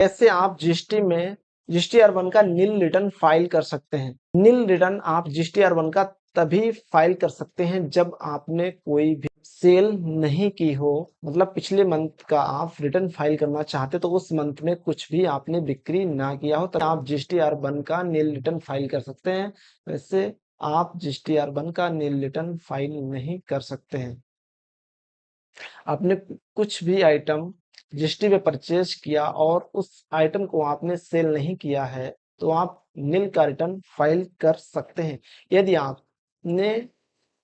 कैसे आप GST-R1 का नील रिटर्न फाइल कर सकते हैं। नील रिटर्न आप GST-R1 का तभी फाइल कर सकते हैं जब आपने कोई भी सेल नहीं की हो, मतलब पिछले मंथ का आप रिटर्न फाइल करना चाहते तो उस मंथ में कुछ भी आपने बिक्री ना किया हो, तब आप GST-R1 का नील रिटर्न फाइल कर सकते हैं। वैसे आप GST-R1 का नील रिटर्न फाइल नहीं कर सकते हैं। आपने कुछ भी आइटम जीएसटी पे परचेज किया और उस आइटम को आपने सेल नहीं किया है, तो आप नील का रिटर्न फाइल कर सकते हैं। यदि आपने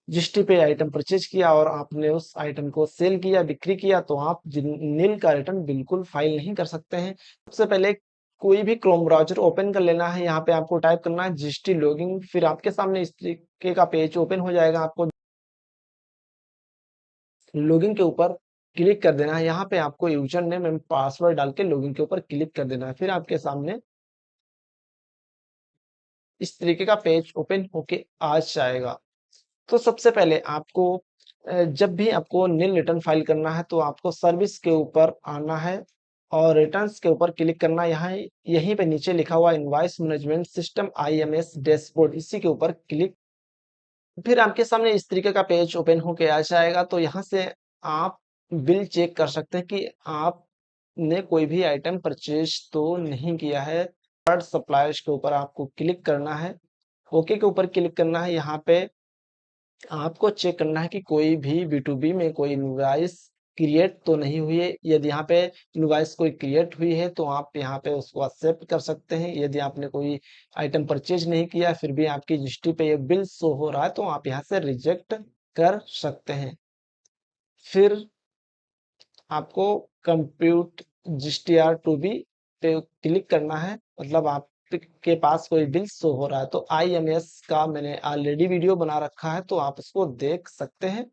जीएसटी पे आइटम परचेज किया और आपने उस आइटम को सेल किया, बिक्री किया, तो आप नील का रिटर्न बिल्कुल फाइल नहीं कर सकते हैं। सबसे पहले कोई भी क्रोम ब्राउजर ओपन कर लेना है। यहाँ पे आपको टाइप करना है जीएसटी लॉगिन, फिर आपके सामने इस तरीके का पेज ओपन हो जाएगा। आपको लॉगिन के ऊपर क्लिक कर देना है। यहाँ पे आपको यूजर नेम एंड पासवर्ड डाल के लॉगिन के ऊपर क्लिक कर देना है। फिर आपके सामने इस तरीके का पेज ओपन होके आ जाएगा। तो सबसे पहले आपको जब भी आपको नील रिटर्न फाइल करना है तो आपको सर्विस के ऊपर आना है और रिटर्न्स के ऊपर क्लिक करना है। यहाँ यहीं पे नीचे लिखा हुआ invoice management system IMS dashboard, इसी के ऊपर क्लिक। फिर आपके सामने इस तरीके का पेज ओपन होके आ जाएगा। तो यहाँ से आप बिल चेक कर सकते हैं कि आपने कोई भी आइटम परचेज तो नहीं किया है। थर्ड सप्लायर्स के ऊपर आपको क्लिक करना है, ओके के ऊपर क्लिक करना है। यहाँ पे आपको चेक करना है कि कोई भी B2B में कोई इनवॉइस क्रिएट तो नहीं हुई है। यदि यहाँ पे इनवॉइस कोई क्रिएट हुई है तो आप यहाँ पे उसको एक्सेप्ट कर सकते हैं। यदि आपने कोई आइटम परचेज नहीं किया फिर भी आपकी जीएसटी पे ये बिल शो हो रहा है तो आप यहाँ से रिजेक्ट कर सकते हैं। फिर आपको कंप्यूट GSTR2B पे क्लिक करना है, मतलब आपके पास कोई बिल शो हो रहा है। तो IMS का मैंने ऑलरेडी वीडियो बना रखा है तो आप उसको देख सकते हैं।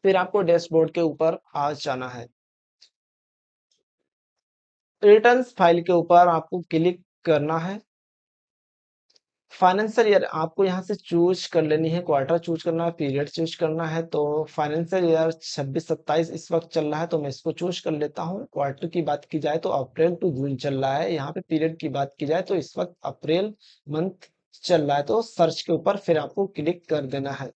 फिर आपको डैशबोर्ड के ऊपर आ जाना है। रिटर्न्स फाइल के ऊपर आपको क्लिक करना है। फाइनेंशियल ईयर आपको यहाँ से चूज कर लेनी है, क्वार्टर चूज करना है, पीरियड चूज करना है। तो फाइनेंशियल ईयर 26-27 इस वक्त चल रहा है तो मैं इसको चूज कर लेता हूँ। क्वार्टर की बात की जाए तो अप्रैल टू जून चल रहा है। यहाँ पे पीरियड की बात की जाए तो इस वक्त अप्रैल मंथ चल रहा है। तो सर्च के ऊपर फिर आपको क्लिक कर देना है।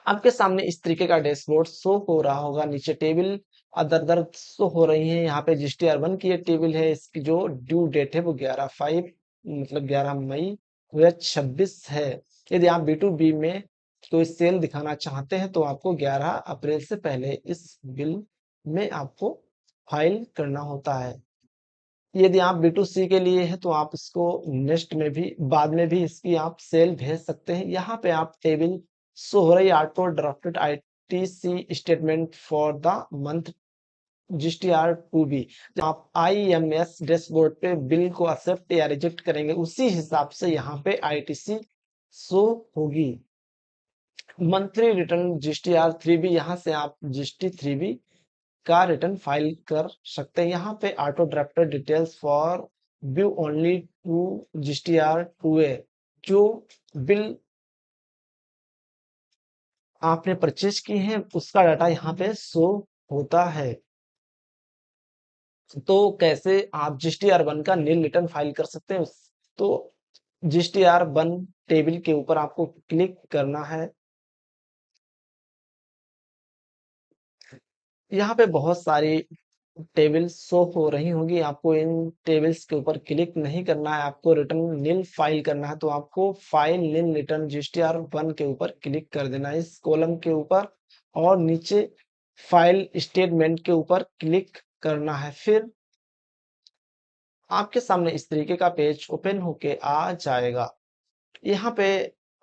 आपके सामने इस तरीके का डैशबोर्ड शो हो रहा होगा। नीचे टेबल अदर अदर शो हो रही है। यहाँ पे GSTR1 की ये टेबल है, इसकी जो ड्यू डेट है वो 11/5 मतलब 11 मई 2026 है। यदि आप B2B में कोई सेल दिखाना चाहते हैं तो आपको 11 अप्रैल से पहले इस बिल में आपको फाइल करना होता है। यदि आप B2C के लिए है तो आप इसको नेक्स्ट में भी बाद में भी इसकी आप सेल भेज सकते हैं। यहाँ पे आप टेबल शो हो रही है, auto drafted ITC statement for the month GSTR2B। आप IMS डैशबोर्ड पे बिल को एक्सेप्ट या रिजेक्ट करेंगे उसी हिसाब से यहाँ पे ITC शो होगी। मंथली रिटर्न GSTR3B, यहाँ से आप GST3B का रिटर्न फाइल कर सकते हैं। यहाँ पे auto drafted details for view only to GSTR2A, जो बिल आपने परचेज की है उसका डाटा यहाँ पे शो होता है। तो कैसे आप GSTR1 का नील रिटर्न फाइल कर सकते हैं तो GSTR1 टेबल के ऊपर आपको क्लिक करना है। यहाँ पे बहुत सारी टेबल्स शो हो रही होगी। आपको इन टेबल्स के ऊपर क्लिक नहीं करना है, आपको रिटर्न नील फाइल करना है। तो आपको फाइल नील रिटर्न GSTR1 के ऊपर क्लिक कर देना है इस कॉलम के ऊपर और नीचे फाइल स्टेटमेंट के ऊपर क्लिक करना है। फिर आपके सामने इस तरीके का पेज ओपन होके आ जाएगा। यहाँ पे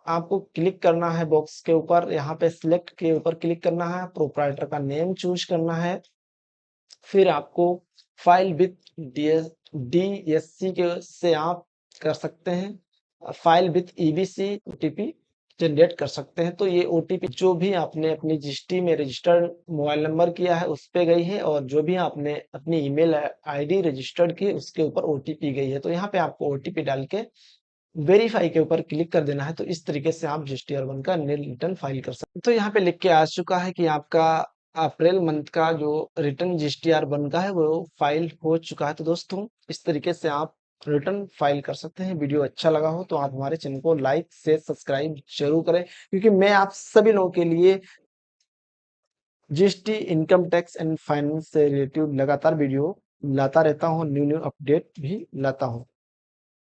आपको क्लिक करना है बॉक्स के ऊपर, यहाँ पे सिलेक्ट के ऊपर क्लिक करना है, प्रोप्राइटर का नेम चूज करना है। फिर आपको फाइल विथ DSC के से आप कर सकते हैं। File with EBC OTP generate कर सकते हैं। तो ये OTP जो भी आपने अपनी GST में रजिस्टर्ड मोबाइल नंबर किया है उस पे गई है और जो भी आपने अपनी ईमेल ID रजिस्टर्ड की उसके ऊपर OTP गई है। तो यहाँ पे आपको OTP डाल के वेरीफाई के ऊपर क्लिक कर देना है। तो इस तरीके से आप GSTR1 का नील रिटर्न फाइल कर सकते हैं। तो यहाँ पे लिख के आ चुका है कि आपका अप्रैल मंथ का जो रिटर्न जीएसटीआर बन का है वो फाइल हो चुका है। तो दोस्तों इस तरीके से आप रिटर्न फाइल कर सकते हैं। वीडियो अच्छा लगा हो तो आप हमारे चैनल को लाइक शेयर सब्सक्राइब जरूर करें, क्योंकि मैं आप सभी लोगों के लिए GST, income tax and finance से रिलेटेड लगातार वीडियो लाता रहता हूँ, न्यू न्यू अपडेट भी लाता हूँ।